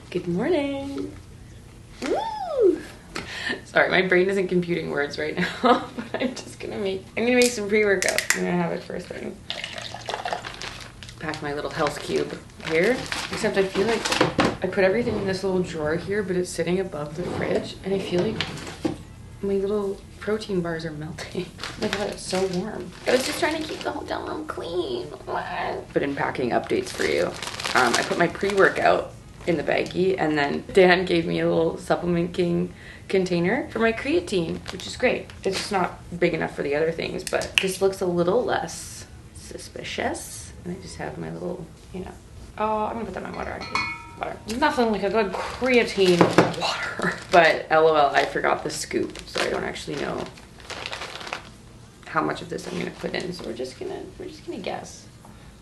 Good morning. Woo! Sorry, my brain isn't computing words right now, but I'm gonna make some pre-workout. I'm gonna have it first thing. Pack my little health cube here, except I feel like I put everything in this little drawer here, but it's sitting above the fridge, and I feel like my little protein bars are melting. Oh my god, it's so warm. I was just trying to keep the hotel room clean. But in packing updates for you, I put my pre-workout in the baggie, and then Dan gave me a little Supplement King container for my creatine, which is great. It's just not big enough for the other things, but this looks a little less suspicious. And I just have my little, you know, oh, I'm gonna put that in my water actually. Water. Nothing like a good creatine water. But LOL, I forgot the scoop, so I don't actually know how much of this I'm gonna put in. So we're just gonna guess.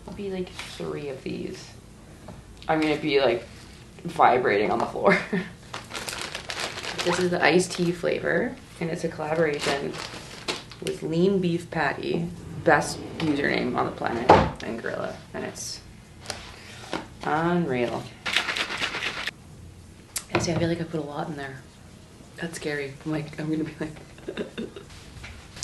It'll be like 3 of these. I'm gonna be like vibrating on the floor. This is the iced tea flavor, and it's a collaboration with Lean Beef Patty, best username on the planet, and Gorilla, and it's unreal. And see, I feel like I put a lot in there. That's scary. I'm gonna be like.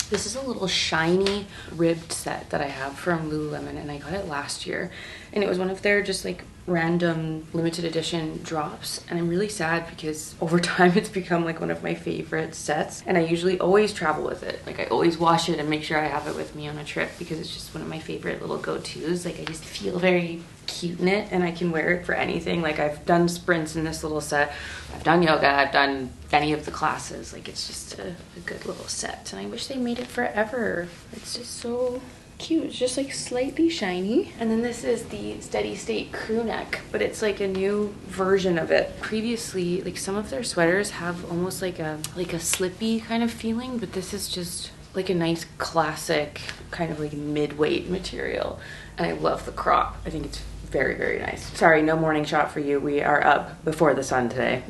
This is a little shiny ribbed set that I have from Lululemon, and I got it last year, and it was one of their just like random limited edition drops, and I'm really sad because over time it's become like one of my favorite sets, and I usually always travel with it. Like I always wash it and make sure I have it with me on a trip because it's just one of my favorite little go-tos. Like I just feel very cute in it, and I can wear it for anything. Like I've done sprints in this little set, I've done yoga, I've done any of the classes. Like it's just a good little set, and I wish they made it forever. It's just so cute. It's just like slightly shiny. And then this is the Steady State crew neck, but it's like a new version of it. Previously, like some of their sweaters have almost like a slippy kind of feeling, but this is just like a nice classic kind of like mid-weight material, and I love the crop. I think it's very, very nice. Sorry, no morning shot for you. We are up before the sun today.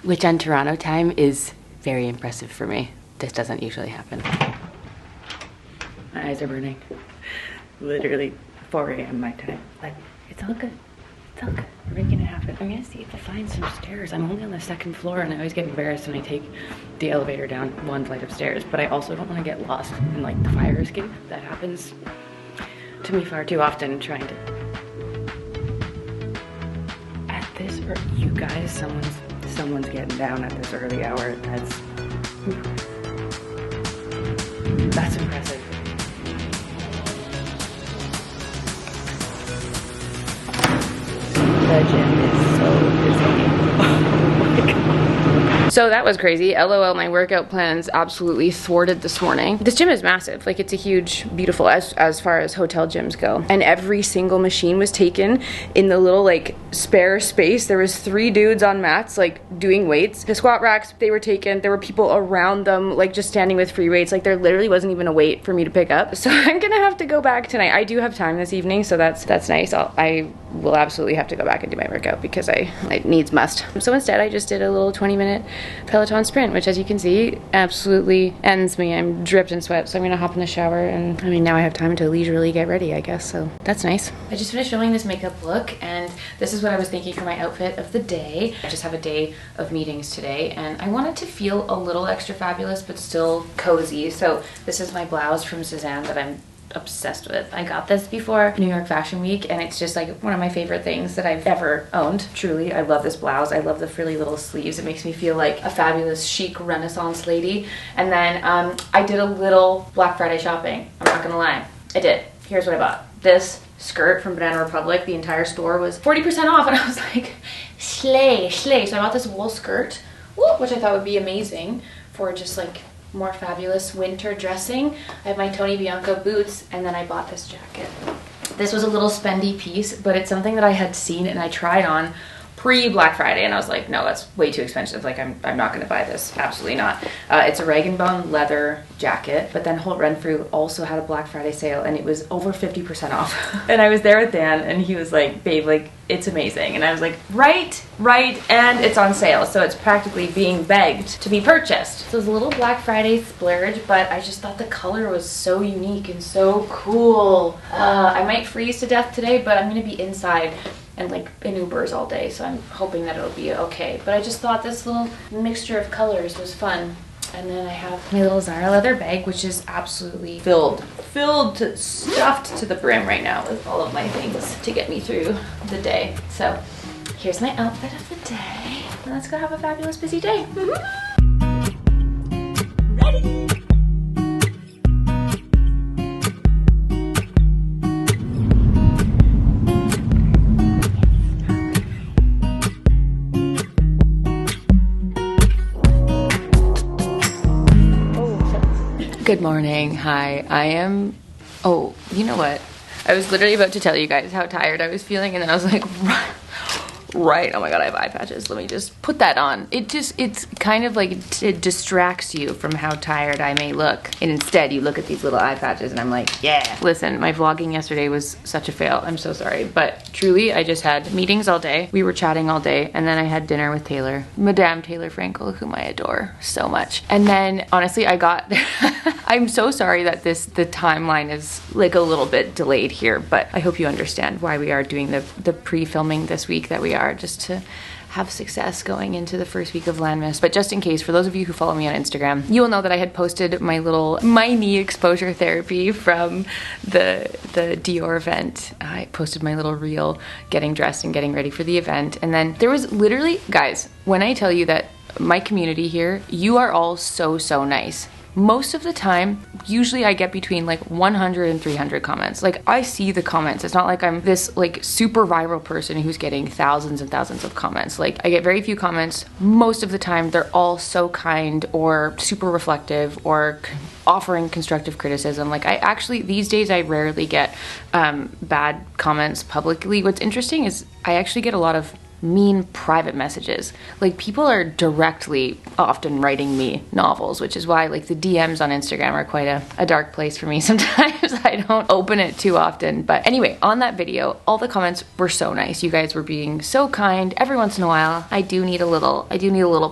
Which on Toronto time is very impressive for me. This doesn't usually happen. My eyes are burning. Literally 4 a.m. my time. But it's all good. It's all good. We're making it happen. I'm gonna see if I find some stairs. I'm only on the 2nd floor, and I always get embarrassed when I take the elevator down 1 flight of stairs, but I also don't want to get lost in like the fire escape. That happens to me far too often trying to. At this, you guys, someone's getting down at this early hour. That's impressive. The gym is so busy. Oh my god. So that was crazy. LOL, my workout plans absolutely thwarted this morning. This gym is massive. Like it's a huge, beautiful, as far as hotel gyms go. And every single machine was taken in the little like spare space. There was 3 dudes on mats like doing weights. The squat racks, they were taken. There were people around them like just standing with free weights. Like there literally wasn't even a weight for me to pick up. So I'm gonna have to go back tonight. I do have time this evening, so that's nice. I will absolutely have to go back and do my workout because it needs must. So instead I just did a little 20-minute Peloton sprint, which as you can see absolutely ends me. I'm dripped in sweat, so I'm gonna hop in the shower, and I mean now I have time to leisurely get ready, I guess, so that's nice. I just finished filming this makeup look, and this is what I was thinking for my outfit of the day. I just have a day of meetings today, and I wanted to feel a little extra fabulous but still cozy, so this is my blouse from Suzanne that I'm obsessed with. I got this before New York Fashion Week, and it's just like one of my favorite things that I've ever owned. Truly, I love this blouse. I love the frilly little sleeves. It makes me feel like a fabulous chic Renaissance lady. And then I did a little Black Friday shopping. I'm not gonna lie, I did. Here's what I bought. This skirt from Banana Republic. The entire store was 40% off, and I was like, slay, slay. So I bought this wool skirt, which I thought would be amazing for just like more fabulous winter dressing. I have my Tony Bianco boots, and then I bought this jacket. This was a little spendy piece, but it's something that I had seen and I tried on pre-Black Friday, and I was like, no, that's way too expensive. Like, I'm not gonna buy this. Absolutely not. It's a Rag & Bone leather jacket, but then Holt Renfrew also had a Black Friday sale, and it was over 50% off. And I was there with Dan, and he was like, babe, like, it's amazing. And I was like, right, and it's on sale, so it's practically being begged to be purchased. So it was a little Black Friday splurge, but I just thought the color was so unique and so cool. I might freeze to death today, but I'm gonna be inside and like in Ubers all day, so I'm hoping that it'll be okay. But I just thought this little mixture of colors was fun. And then I have my little Zara leather bag, which is absolutely stuffed to the brim right now with all of my things to get me through the day. So here's my outfit of the day. And let's go have a fabulous busy day. Ready? Good morning. Hi. Oh, you know what? I was literally about to tell you guys how tired I was feeling, and then I was like, right. Oh my God, I have eye patches. Let me just put that on. It's kind of like it distracts you from how tired I may look. And instead you look at these little eye patches and I'm like, yeah. Listen, my vlogging yesterday was such a fail. I'm so sorry. But truly, I just had meetings all day. We were chatting all day. And then I had dinner with Taylor, Madame Taylor Frankel, whom I adore so much. And then honestly, I'm so sorry that the timeline is like a little bit delayed here, but I hope you understand why we are doing the pre-filming this week that we are, just to have success going into the first week of Landmas. But just in case, for those of you who follow me on Instagram, you will know that I had posted my knee exposure therapy from the Dior event. I posted my little reel getting dressed and getting ready for the event. And then there was literally, guys, when I tell you that my community here, you are all so nice. Most of the time, usually I get between like 100 and 300 comments. Like, I see the comments. It's not like I'm this like super viral person who's getting thousands and thousands of comments. Like, I get very few comments. Most of the time, they're all so kind or super reflective or offering constructive criticism. Like, these days I rarely get bad comments publicly. What's interesting is I actually get a lot of mean private messages. Like, people are directly often writing me novels, which is why like the DMs on Instagram are quite a dark place for me sometimes. I don't open it too often. But anyway, on that video, all the comments were so nice. You guys were being so kind. Every once in a while, I do need a little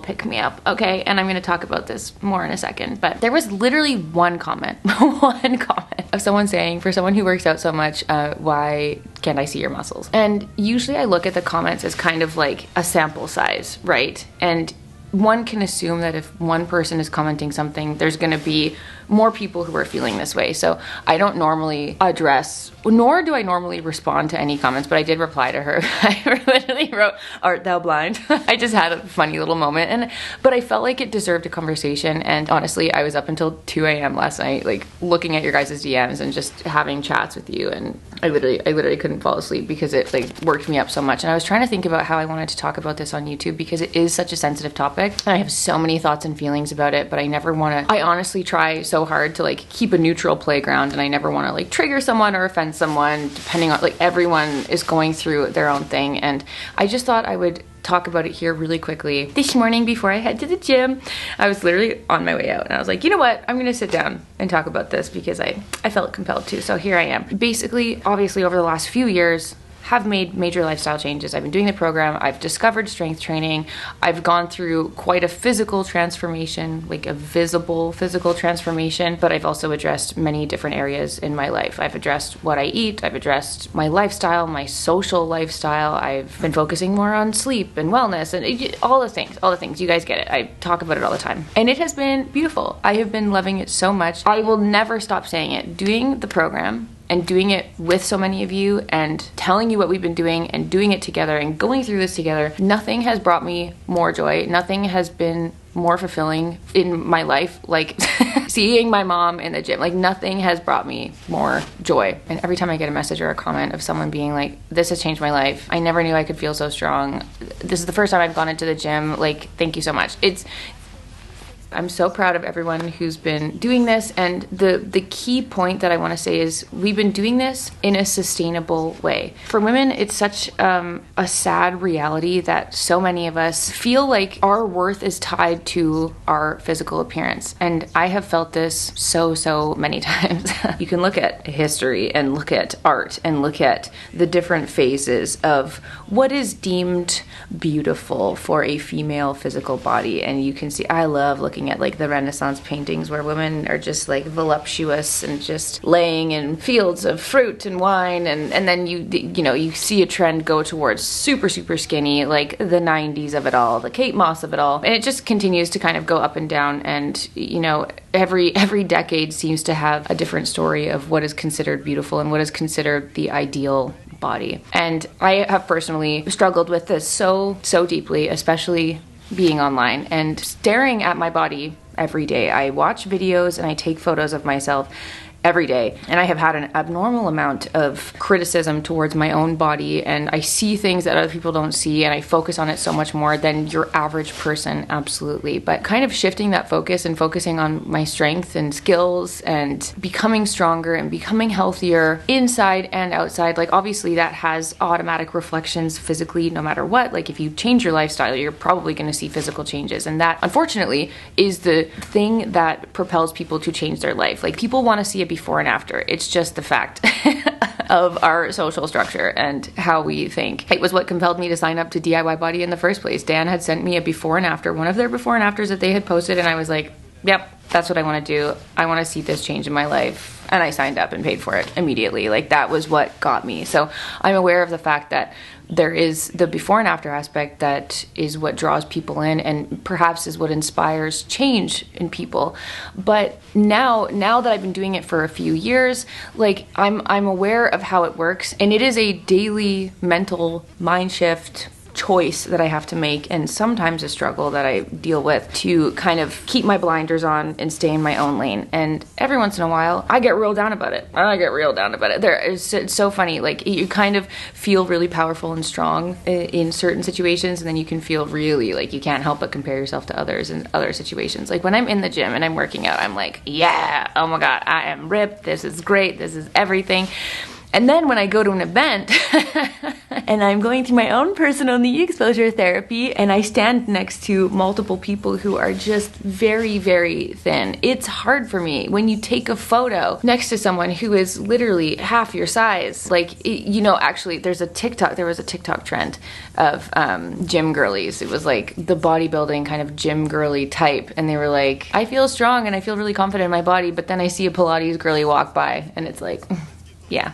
pick me up, okay? And I'm gonna talk about this more in a second. But there was literally one comment of someone saying, for someone who works out so much, why can't I see your muscles? And usually I look at the comments as kind of like a sample size, right? And one can assume that if one person is commenting something, there's going to be more people who are feeling this way. So I don't normally address, nor do I normally respond to any comments, but I did reply to her. I literally wrote, "Art thou blind?" I just had a funny little moment, but I felt like it deserved a conversation. And honestly, I was up until 2 a.m. last night, like looking at your guys' DMs and just having chats with you. And I literally couldn't fall asleep because it like worked me up so much. And I was trying to think about how I wanted to talk about this on YouTube because it is such a sensitive topic. And I have so many thoughts and feelings about it, but I honestly try so hard to like keep a neutral playground, and I never want to like trigger someone or offend someone, depending on, like, everyone is going through their own thing. And I just thought I would talk about it here really quickly. This morning before I head to the gym, I was literally on my way out and I was like, you know what, I'm gonna sit down and talk about this because I felt compelled to. So here I am. Basically, obviously over the last few years, have made major lifestyle changes. I've been doing the program. I've discovered strength training. I've gone through quite a physical transformation, like a visible physical transformation, but I've also addressed many different areas in my life. I've addressed what I eat. I've addressed my lifestyle, my social lifestyle. I've been focusing more on sleep and wellness and all the things. You guys get it. I talk about it all the time. And it has been beautiful. I have been loving it so much. I will never stop saying it. Doing the program and doing it with so many of you and telling you what we've been doing and doing it together and going through this together, nothing has brought me more joy. Nothing has been more fulfilling in my life, like seeing my mom in the gym. Like, nothing has brought me more joy. And every time I get a message or a comment of someone being like, this has changed my life, I never knew I could feel so strong, this is the first time I've gone into the gym, like, thank you so much. I'm so proud of everyone who's been doing this, and the key point that I want to say is we've been doing this in a sustainable way. For women, it's such a sad reality that so many of us feel like our worth is tied to our physical appearance, and I have felt this so many times. You can look at history and look at art and look at the different phases of what is deemed beautiful for a female physical body, and you can see, I love looking looking at like the Renaissance paintings where women are just like voluptuous and just laying in fields of fruit and wine, and then you see a trend go towards super skinny, like the 90s of it all, the Kate Moss of it all, and it just continues to kind of go up and down. And every decade seems to have a different story of what is considered beautiful and what is considered the ideal body. And I have personally struggled with this so deeply, especially being online and staring at my body every day. I watch videos and I take photos of myself every day, and I have had an abnormal amount of criticism towards my own body, and I see things that other people don't see, and I focus on it so much more than your average person, absolutely. But kind of shifting that focus and focusing on my strength and skills and becoming stronger and becoming healthier inside and outside, like obviously that has automatic reflections physically no matter what. Like if you change your lifestyle, you're probably going to see physical changes, and that unfortunately is the thing that propels people to change their life. Like people want to see a before and after. It's just the fact of our social structure and how we think. It was what compelled me to sign up to DIY Body in the first place. Dan had sent me a before and after, one of their before and afters that they had posted, and I was like, yep, that's what I want to do. I want to see this change in my life. And I signed up and paid for it immediately. Like that was what got me. So I'm aware of the fact that there is the before and after aspect that is what draws people in and perhaps is what inspires change in people. But now that I've been doing it for a few years, like I'm aware of how it works, and it is a daily mental mind shift choice that I have to make, and sometimes a struggle that I deal with to kind of keep my blinders on and stay in my own lane. And every once in a while I get real down about it. It's so funny. Like you kind of feel really powerful and strong in certain situations, and then you can feel really like you can't help but compare yourself to others in other situations. Like when I'm in the gym and I'm working out, I'm like, yeah, oh my god, I am ripped, this is great, this is everything. And then when I go to an event and I'm going through my own personal knee exposure therapy and I stand next to multiple people who are just very, very thin, it's hard for me when you take a photo next to someone who is literally half your size. Like, actually there was a TikTok trend of gym girlies. It was like the bodybuilding kind of gym girly type. And they were like, I feel strong and I feel really confident in my body, but then I see a Pilates girly walk by and it's like... yeah.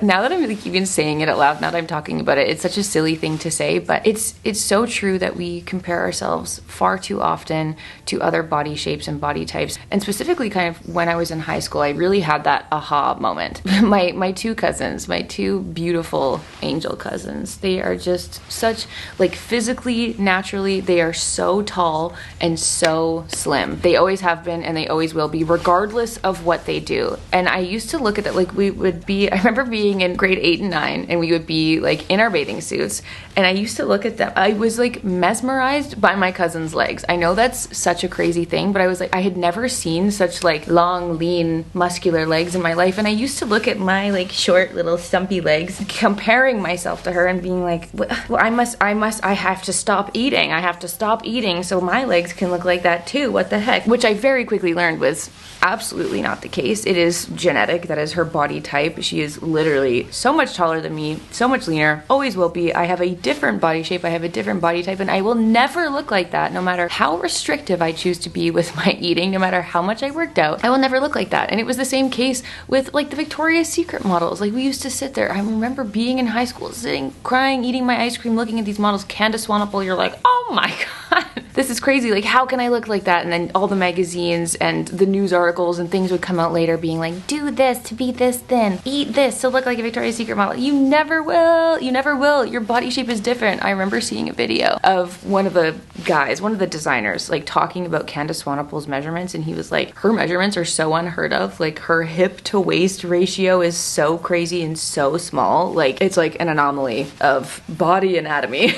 Now that I'm really even saying it out loud, now that I'm talking about it, it's such a silly thing to say, but it's so true that we compare ourselves far too often to other body shapes and body types. And specifically kind of when I was in high school, I really had that aha moment. My two cousins, my two beautiful angel cousins, they are just such, like physically, naturally, they are so tall and so slim. They always have been and they always will be, regardless of what they do. And I used to look at that, like I remember being in grade 8 and 9 and we would be like in our bathing suits, and I used to look at them. I was like mesmerized by my cousin's legs. I know that's such a crazy thing, but I was like, I had never seen such like long, lean, muscular legs in my life. And I used to look at my like short little stumpy legs, comparing myself to her and being like, well, I have to stop eating. I have to stop eating so my legs can look like that too. What the heck? Which I very quickly learned was absolutely not the case. It is genetic. That is her body type. She is literally so much taller than me, so much leaner, always will be. I have a different body shape, I have a different body type, and I will never look like that. No matter how restrictive I choose to be with my eating, no matter how much I worked out, I will never look like that. And it was the same case with like the Victoria's Secret models. Like we used to sit there. I remember being in high school, sitting, crying, eating my ice cream, looking at these models. Candace Swanepoel, you're like, oh my god, this is crazy. Like how can I look like that? And then all the magazines and the news articles and things would come out later being like, do this to be this thin, eat this to look like a Victoria's Secret model. You never will. You never will. Your body shape is different. I remember seeing a video of one of the guys, one of the designers, like talking about Candace Swanepoel's measurements, and he was like, her measurements are so unheard of. Like her hip to waist ratio is so crazy and so small. Like it's like an anomaly of body anatomy.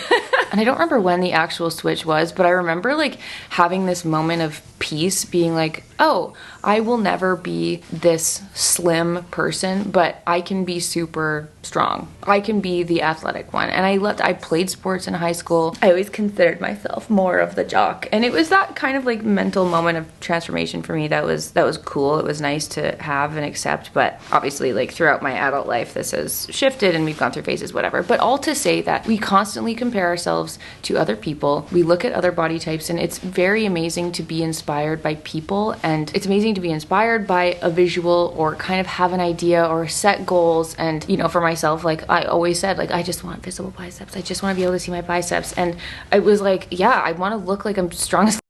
And I don't remember when the actual switch was, but I remember like having this moment of peace being like, oh, I will never be this slim person, but I can be super strong. I can be the athletic one. And I played sports in high school. I always considered myself more of the jock. And it was that kind of like mental moment of transformation for me that was cool. It was nice to have and accept, but obviously like throughout my adult life this has shifted and we've gone through phases, whatever. But all to say that we constantly compare ourselves to other people. We look at other body types, and it's very amazing to be inspired by people, and it's amazing to be inspired by a visual or kind of have an idea or set goals. And you know, for myself, like I always said, like I just want visible biceps. I just want to be able to see my biceps. And I was like, yeah, I want to look like I'm strong as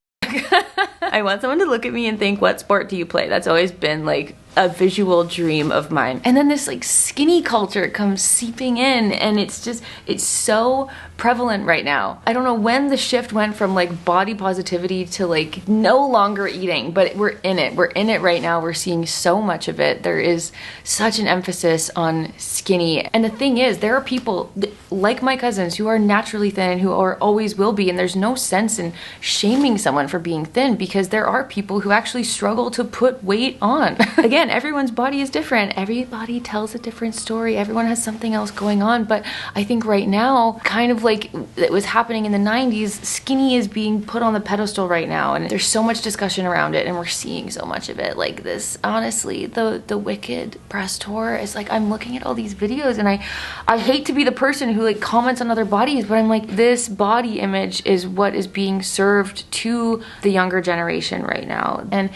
I want someone to look at me and think, what sport do you play? That's always been like a visual dream of mine. And then this like skinny culture comes seeping in, and it's so prevalent right now. I don't know when the shift went from like body positivity to like no longer eating, but we're in it right now. We're seeing so much of it. There is such an emphasis on skinny. And the thing is, there are people like my cousins who are naturally thin and who are always will be, and there's no sense in shaming someone for being thin, because there are people who actually struggle to put weight on. Again, everyone's body is different. Everybody tells a different story. Everyone has something else going on. But I think right now, kind of like it was happening in the 90s, skinny is being put on the pedestal right now. And there's so much discussion around it, and we're seeing so much of it. Like this, honestly, the Wicked press tour is like, I'm looking at all these videos, and I hate to be the person who like comments on other bodies, but I'm like, this body image is what is being served to the younger generation right now. And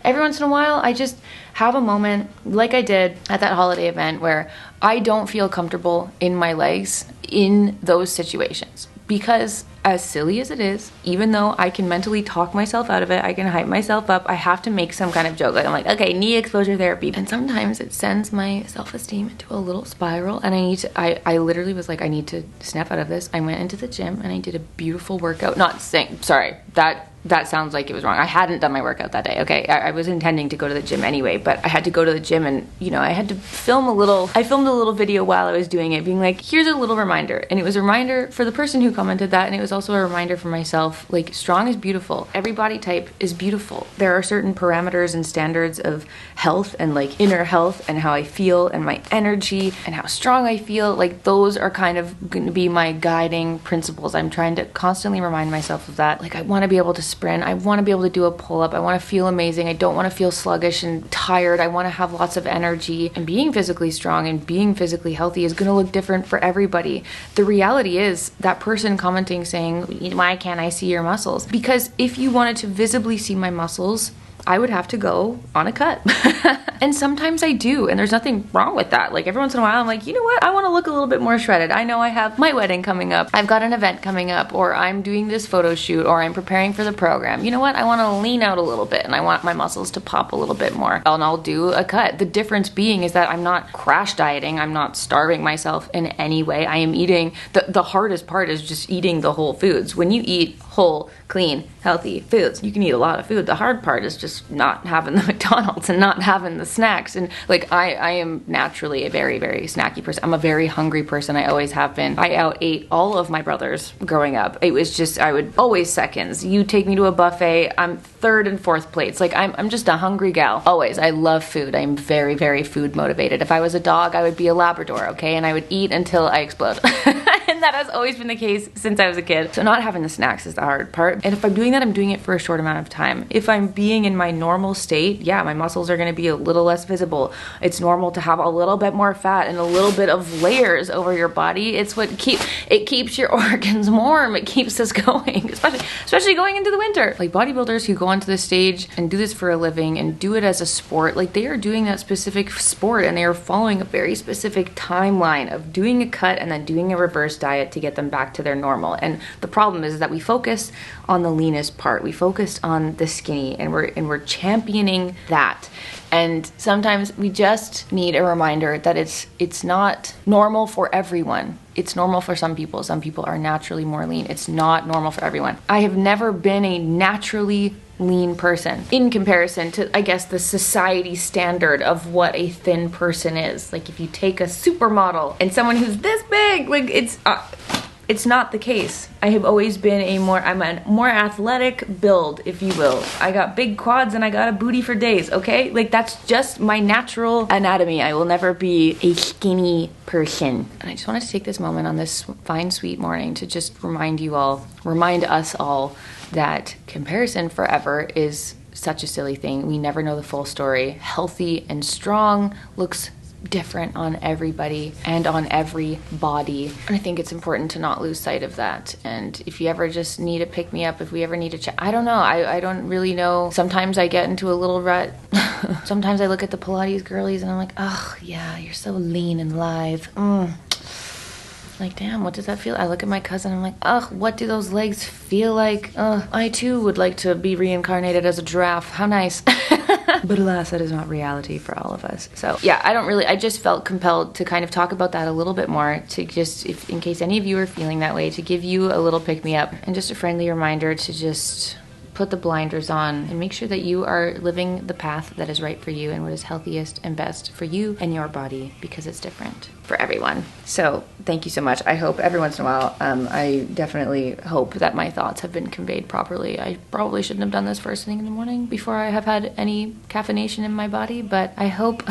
every once in a while, I just have a moment like I did at that holiday event where I don't feel comfortable in my legs in those situations. Because as silly as it is, even though I can mentally talk myself out of it, I can hype myself up, I have to make some kind of joke. Like I'm like, okay, knee exposure therapy. And sometimes it sends my self-esteem into a little spiral, and I literally was like, I need to snap out of this. I went into the gym and I did a beautiful workout. That sounds like it was wrong. I hadn't done my workout that day. Okay, I was intending to go to the gym anyway, but I had to go to the gym, and you know, I had to film I filmed a little video while I was doing it, being like, here's a little reminder. And it was a reminder for the person who commented that, and it was also a reminder for myself, like, strong is beautiful. Every body type is beautiful. There are certain parameters and standards of health and like inner health and how I feel and my energy and how strong I feel. Like those are kind of going to be my guiding principles. I'm trying to constantly remind myself of that. Like I want to be able to sprint. I want to be able to do a pull-up. I want to feel amazing. I don't want to feel sluggish and tired. I want to have lots of energy. And being physically strong and being physically healthy is going to look different for everybody. The reality is that person commenting saying, why can't I see your muscles? Because if you wanted to visibly see my muscles, I would have to go on a cut. And sometimes I do, and there's nothing wrong with that. Like every once in a while, I'm like, you know what? I want to look a little bit more shredded. I know I have my wedding coming up. I've got an event coming up, or I'm doing this photo shoot, or I'm preparing for the program. You know what? I want to lean out a little bit, and I want my muscles to pop a little bit more. And I'll do a cut. The difference being is that I'm not crash dieting. I'm not starving myself in any way. I am eating, the hardest part is just eating the whole foods. When you eat whole, clean, healthy foods, you can eat a lot of food. The hard part is just not having the McDonald's and not having the snacks. And like I am naturally a very, very snacky person. I'm a very hungry person. I always have been. I out-ate all of my brothers growing up. It was just, I would always seconds. You take me to a buffet, I'm third and fourth plates. Like I'm just a hungry gal. Always. I love food. I'm very, very food motivated. If I was a dog, I would be a Labrador, okay? And I would eat until I explode. And that has always been the case since I was a kid. So not having the snacks is the hard part. And if I'm doing that, I'm doing it for a short amount of time. If I'm being in my normal state, yeah, my muscles are going to be a little less visible. It's normal to have a little bit more fat and a little bit of layers over your body. It's what keeps your organs warm. It keeps us going, especially going into the winter. Like bodybuilders who go onto the stage and do this for a living and do it as a sport, like they are doing that specific sport, and they are following a very specific timeline of doing a cut and then doing a reverse diet to get them back to their normal. And the problem is that we focus on the leanest part. We focused on the skinny, and we're championing that. And sometimes we just need a reminder that it's not normal for everyone. It's normal for some people. Some people are naturally more lean. It's not normal for everyone. I have never been a naturally lean person in comparison to, I guess, the society standard of what a thin person is. Like if you take a supermodel and someone who's this big, like it's It's not the case. I have always been I'm a more athletic build, if you will. I got big quads and I got a booty for days, okay? Like, that's just my natural anatomy. I will never be a skinny person. And I just wanted to take this moment on this fine, sweet morning to just remind us all that comparison forever is such a silly thing. We never know the full story. Healthy and strong looks different on everybody and on every body. And I think it's important to not lose sight of that. And if you ever just need a pick me up, if we ever need to chat, I don't know. I don't really know. Sometimes I get into a little rut. Sometimes I look at the Pilates girlies and I'm like, oh yeah, you're so lean and lithe. Like, damn, what does that feel? I look at my cousin, I'm like, ugh, what do those legs feel like? I too would like to be reincarnated as a giraffe. How nice. But alas, that is not reality for all of us. So yeah, I just felt compelled to kind of talk about that a little bit more, to just, if in case any of you are feeling that way, to give you a little pick me up and just a friendly reminder to just put the blinders on and make sure that you are living the path that is right for you and what is healthiest and best for you and your body, because it's different for everyone. So thank you so much. I hope every once in a while, I definitely hope that my thoughts have been conveyed properly. I probably shouldn't have done this first thing in the morning before I have had any caffeination in my body, but I hope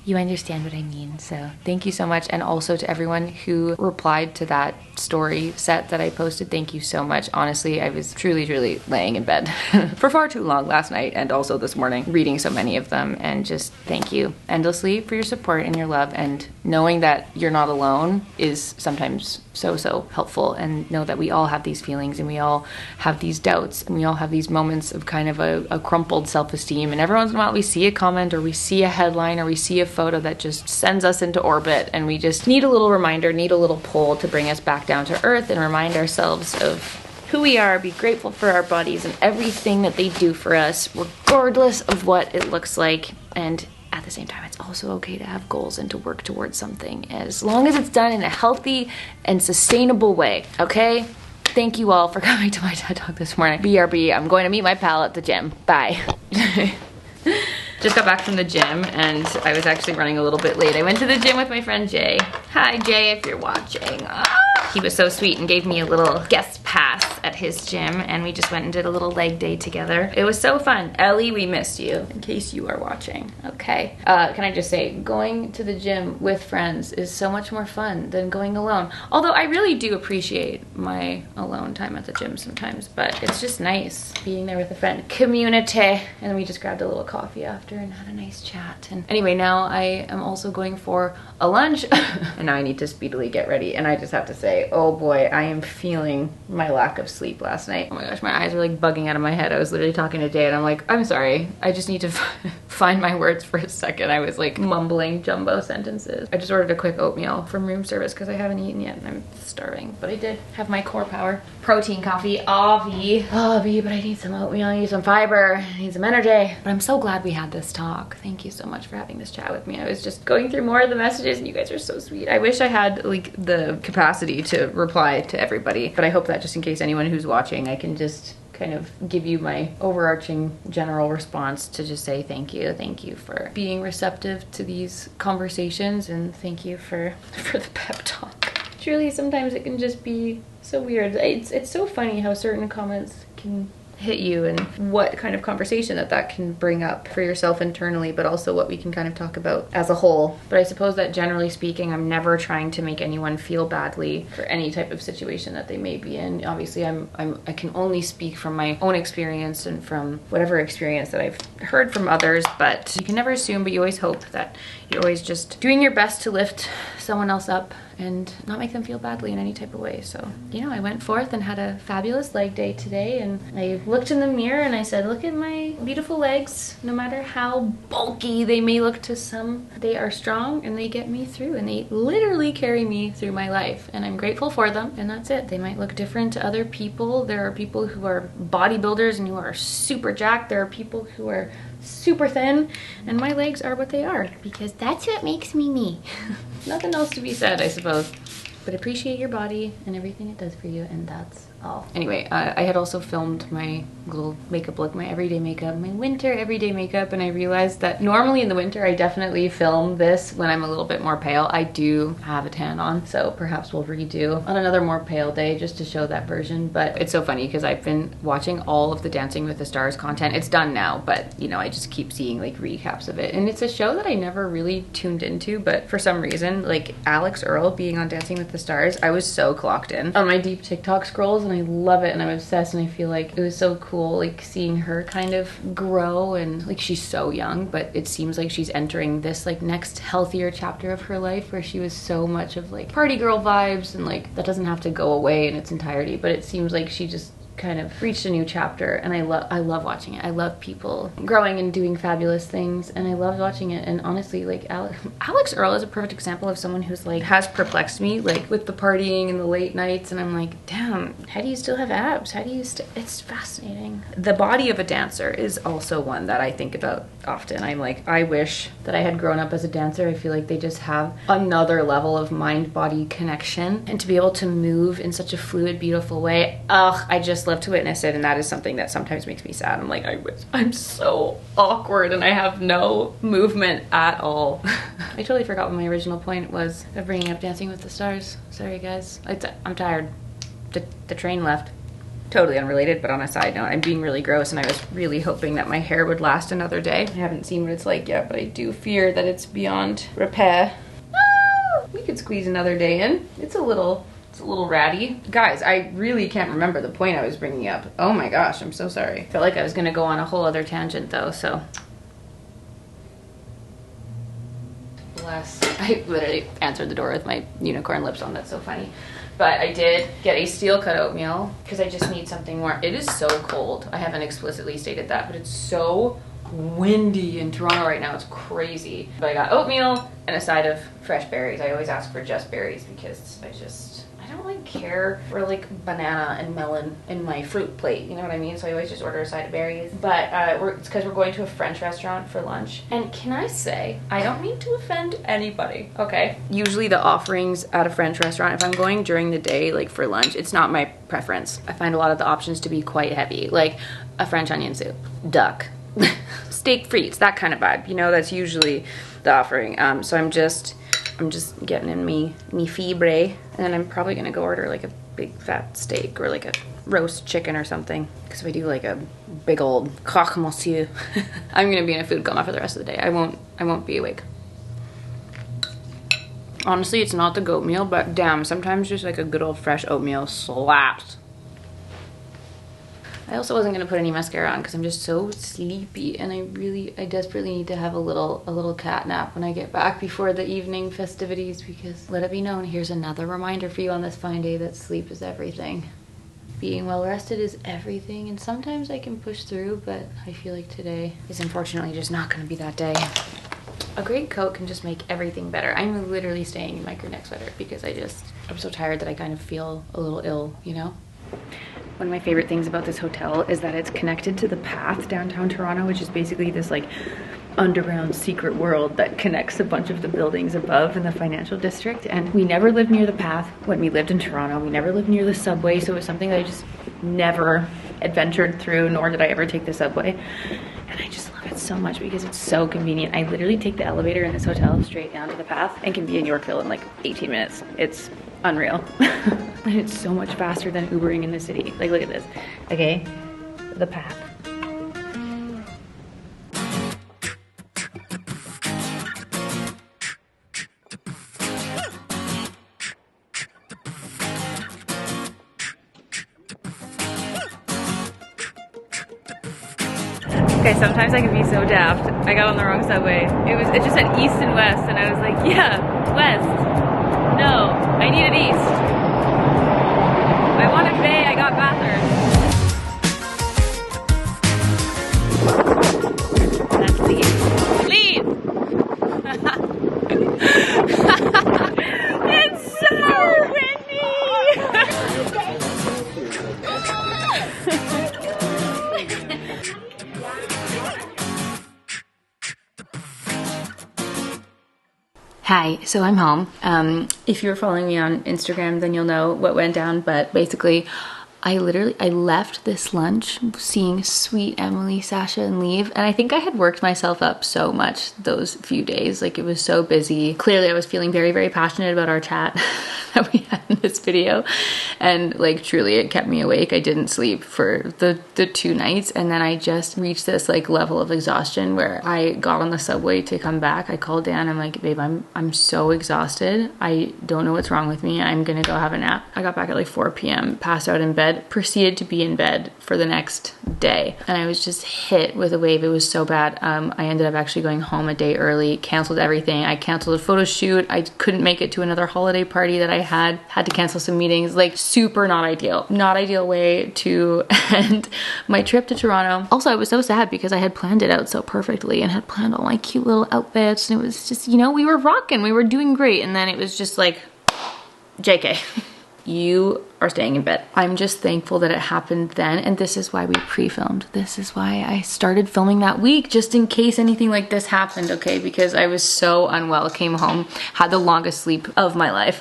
you understand what I mean. So thank you so much. And also to everyone who replied to that story set that I posted, thank you so much. Honestly, I was truly laying in bed for far too long last night and also this morning, reading so many of them, and just thank you endlessly for your support and your love, and knowing that you're not alone is sometimes so helpful. And know that we all have these feelings and we all have these doubts and we all have these moments of kind of a crumpled self-esteem, and every once in a while we see a comment or we see a headline or we see a photo that just sends us into orbit, and we just need a little reminder, need a little pull to bring us back down to earth and remind ourselves of who we are, be grateful for our bodies and everything that they do for us, regardless of what it looks like. And at the same time, it's also okay to have goals and to work towards something, as long as it's done in a healthy and sustainable way, okay? Thank you all for coming to my TED Talk this morning. BRB, I'm going to meet my pal at the gym. Bye. Just got back from the gym and I was actually running a little bit late. I went to the gym with my friend Jay. Hi Jay, if you're watching. He was so sweet and gave me a little guest pass at his gym, and we just went and did a little leg day together. It was so fun. Ellie, we missed you, in case you are watching. Okay. Can I just say, going to the gym with friends is so much more fun than going alone. Although I really do appreciate my alone time at the gym sometimes, but it's just nice being there with a friend. Community. And then we just grabbed a little coffee after and had a nice chat. And anyway, now I am also going for a lunch and now I need to speedily get ready. And I just have to say, oh boy, I am feeling my lack of sleep last night. Oh my gosh, my eyes are like bugging out of my head. I was literally talking to Jay and I'm like, I'm sorry, I just need to find my words for a second. I was like mumbling jumbo sentences. I just ordered a quick oatmeal from room service because I haven't eaten yet and I'm starving. But I did have my Core Power protein coffee, Avi, but I need some oatmeal, I need some fiber, I need some energy. But I'm so glad we had this talk. Thank you so much for having this chat with me. I was just going through more of the messages and you guys are so sweet. I wish I had like the capacity to reply to everybody, but I hope that just in case anyone who's watching, I can just kind of give you my overarching general response to just say thank you. Thank you for being receptive to these conversations, and thank you for the pep talk. Truly, sometimes it can just be so weird. It's so funny how certain comments can hit you and what kind of conversation that can bring up for yourself internally, but also what we can kind of talk about as a whole. But I suppose that generally speaking, I'm never trying to make anyone feel badly for any type of situation that they may be in. Obviously, I can only speak from my own experience and from whatever experience that I've heard from others, but you can never assume, but you always hope that you're always just doing your best to lift someone else up and not make them feel badly in any type of way. So, you know, I went forth and had a fabulous leg day today, and I looked in the mirror and I said, look at my beautiful legs. No matter how bulky they may look to some, they are strong and they get me through, and they literally carry me through my life, and I'm grateful for them, and that's it. They might look different to other people. There are people who are bodybuilders and who are super jacked. There are people who are super thin, and my legs are what they are because that's what makes me me. Nothing else to be said, I suppose, but appreciate your body and everything it does for you, and that's Oh. Anyway, I had also filmed my little makeup look, my everyday makeup, my winter everyday makeup, and I realized that normally in the winter I definitely film this when I'm a little bit more pale. I do have a tan on, so perhaps we'll redo on another more pale day just to show that version. But it's so funny because I've been watching all of the Dancing with the Stars content. It's done now, but you know, I just keep seeing like recaps of it. And it's a show that I never really tuned into, but for some reason, like Alex Earle being on Dancing with the Stars, I was so clocked in on my deep TikTok scrolls, and I love it and I'm obsessed, and I feel like it was so cool like seeing her kind of grow, and like she's so young, but it seems like she's entering this like next healthier chapter of her life where she was so much of like party girl vibes, and like that doesn't have to go away in its entirety, but it seems like she just kind of reached a new chapter, and I love watching it. I love people growing and doing fabulous things, and I loved watching it. And honestly, like Alex Earle is a perfect example of someone who's like has perplexed me, like with the partying and the late nights, and I'm like, damn, how do you still have abs? How do you it's fascinating. The body of a dancer is also one that I think about often. I'm like, I wish that I had grown up as a dancer. I feel like they just have another level of mind-body connection, and to be able to move in such a fluid, beautiful way, I just love to witness it. And that is something that sometimes makes me sad. I'm like, I'm so awkward and I have no movement at all. I totally forgot what my original point was of bringing up Dancing with the Stars. Sorry guys, I'm tired. The train left. Totally unrelated, but on a side note, I'm being really gross, and I was really hoping that my hair would last another day. I haven't seen what it's like yet, but I do fear that it's beyond repair. We could squeeze another day in. It's a little ratty. Guys, I really can't remember the point I was bringing up. Oh my gosh, I'm so sorry. Felt like I was gonna go on a whole other tangent though, so. Bless. I literally answered the door with my unicorn lips on. That's so funny. But I did get a steel cut oatmeal because I just need something warm. It is so cold. I haven't explicitly stated that, but it's so windy in Toronto right now. It's crazy. But I got oatmeal and a side of fresh berries. I always ask for just berries because I don't like care for like banana and melon in my fruit plate, you know what I mean? So I always just order a side of berries. But it's because we're going to a French restaurant for lunch. And can I say, I don't mean to offend anybody, okay? Usually the offerings at a French restaurant, if I'm going during the day, like for lunch, it's not my preference. I find a lot of the options to be quite heavy, like a French onion soup, duck, steak frites, that kind of vibe, you know, that's usually the offering. So I'm just getting in me fibre, and then I'm probably gonna go order like a big fat steak or like a roast chicken or something, because if I do like a big old croque monsieur, I'm gonna be in a food coma for the rest of the day. I won't be awake. Honestly, it's not the goat meal, but damn, sometimes just like a good old fresh oatmeal slaps. I also wasn't gonna put any mascara on because I'm just so sleepy, and I desperately need to have a little cat nap when I get back before the evening festivities, because let it be known, here's another reminder for you on this fine day that sleep is everything. Being well rested is everything, and sometimes I can push through, but I feel like today is unfortunately just not gonna be that day. A great coat can just make everything better. I'm literally staying in my crew neck sweater because I'm so tired that I kind of feel a little ill, you know? One of my favorite things about this hotel is that it's connected to the Path downtown Toronto, which is basically this like underground secret world that connects a bunch of the buildings above in the financial district. And we never lived near the Path when we lived in Toronto. We never lived near the subway, so it was something that I just never adventured through, nor did I ever take the subway. And I just love it so much because it's so convenient. I literally take the elevator in this hotel straight down to the Path and can be in Yorkville in like 18 minutes. It's unreal. And it's so much faster than Ubering in the city. Like, look at this. Okay, the Path. Okay, sometimes I can be so daft. I got on the wrong subway. It just said east and west, and I was like, yeah, west. No, I needed east. I wanted Bay, I got Bathurst. That's leave. Leave! It's so windy! Hi, so I'm home. If you were following me on Instagram, then you'll know what went down, but basically I left this lunch seeing sweet Emily, Sasha, and leave. And I think I had worked myself up so much those few days. Like, it was so busy. Clearly, I was feeling very, very passionate about our chat that we had in this video. And like, truly, it kept me awake. I didn't sleep for the 2 nights. And then I just reached this like level of exhaustion where I got on the subway to come back. I called Dan. I'm like, babe, I'm so exhausted. I don't know what's wrong with me. I'm gonna go have a nap. I got back at like 4 p.m., passed out in bed, proceeded to be in bed for the next day. And I was just hit with a wave. It was so bad. I ended up actually going home a day early, canceled everything. I canceled a photo shoot. I couldn't make it to another holiday party that I had to cancel some meetings. Like, super not ideal way to end my trip to Toronto. Also, I was so sad because I had planned it out so perfectly and had planned all my cute little outfits, and it was just, you know, we were rocking, we were doing great, and then it was just like, JK. You are staying in bed. I'm just thankful that it happened then, and this is why we pre-filmed. This is why I started filming that week, just in case anything like this happened, okay? Because I was so unwell, came home, had the longest sleep of my life.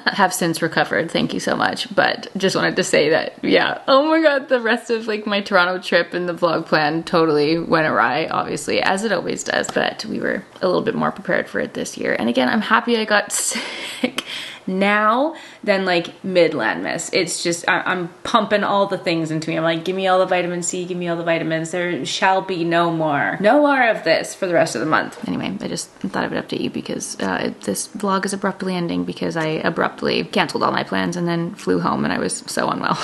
Have since recovered, thank you so much. But just wanted to say that, yeah, oh my god, the rest of like my Toronto trip and the vlog plan totally went awry, obviously, as it always does. But we were a little bit more prepared for it this year. And again, I'm happy I got sick now than like mid-land miss. It's just, I'm pumping all the things into me. I'm like, give me all the vitamin C, give me all the vitamins. There shall be no more of this for the rest of the month. Anyway, I just thought I would update you because this vlog is abruptly ending because I abruptly canceled all my plans and then flew home and I was so unwell.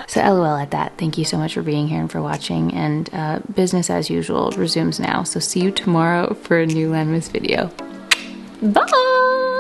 So LOL at that. Thank you so much for being here and for watching, and business as usual resumes now. So see you tomorrow for a new Landmas video. Bye!